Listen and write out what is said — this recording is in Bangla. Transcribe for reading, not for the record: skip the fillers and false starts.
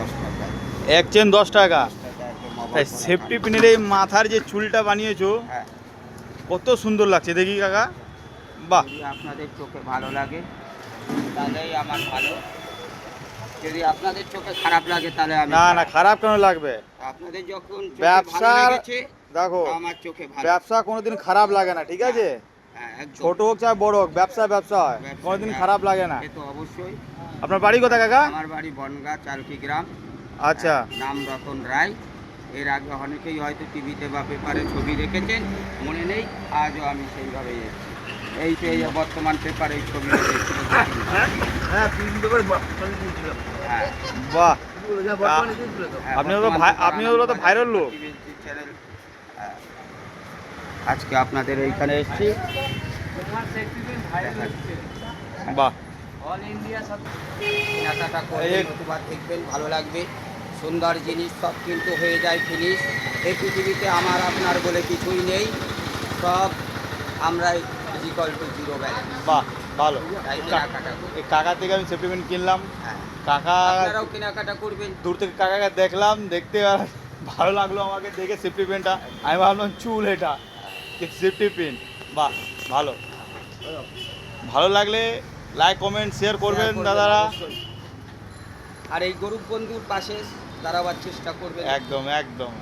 10 টাকা। এক চেন 10 টাকা। 10 টাকা একদম তাই মোবাইল সেফটি পিনের এই মাথার যে চুলটা বানিয়েছো হ্যাঁ, কত সুন্দর লাগছে দেখি কাকা। বাহ, যদি আপনাদের চোখে ভালো লাগে তাহলেই আমার ভালো, যদি আপনাদের চোখে খারাপ লাগে তাহলে আমি না না খারাপ। খারাপ কেন লাগবে? আপনাদের যখন চোখে ভালো ব্যবসার লেগেছে দেখো, আমার চোখে ভালো। ব্যবসা কোনোদিন খারাপ লাগে না, ঠিক আছে? হ্যাঁ, একদম। ছোট হোক চাই বড় হোক, ব্যবসা ব্যবসা হয়, ব্যবসা, কোনোদিন হ্যাঁ, খারাপ লাগে না। এ তো অবশ্যই। আপনার বাড়ি কোথায় কাকা? আমার বাড়ি বনগাঁ চালকি গ্রাম। আচ্ছা, নাম রতন রায়। এর আগে অনেকেই হয়তো টিভিতে বা পেপারে ছবি দেখেছেন, মনে নেই। আজও আমি সেইভাবেই এসেছি। এই তো এই বর্তমান পেপারে এই ছবি দেখেছিল। হ্যাঁ, বাহ, হ্যাঁ, আপনিও তো বর্তমান আপনিও তো ভাইরাল লোক। TV channel. হ্যাঁ। আজকে আপনাদের এইখানে এসেছি। বাহ, কেনাকাটা করবেন, এই- নতুবা দেখবেন ভালো লাগবে। সুন্দর জিনিস সব কিন্তু হয়ে যায় ফিনিশ। এই পৃথিবীতে আমার আপনার বলে কিছুই নেই, সব আমরাই =0 ব্যালেন্স। বাহ, ভালো। তাই কেনাকাটা করুন। এই কাকার থেকে আমি সেফটি পিন কিনলাম। হ্যাঁ, কাকা আপনারাও কেনাকাটা করবেন। দূর থেকে কাকাকে দেখলাম, দেখতে ভালো লাগলো আমাকে দেখে সেফটি পিনটা। আমি ভাবলাম চুল এটা সেফটি পিন। বাহ, ভালো। ভালো লাগলে লাইক কমেন্ট শেয়ার করবেন শেয়ার দাদারা। অবশ্যই। আর এই গরিব বন্ধুর পাশে দাঁড়াবার চেষ্টা করবেন। একদম একদম।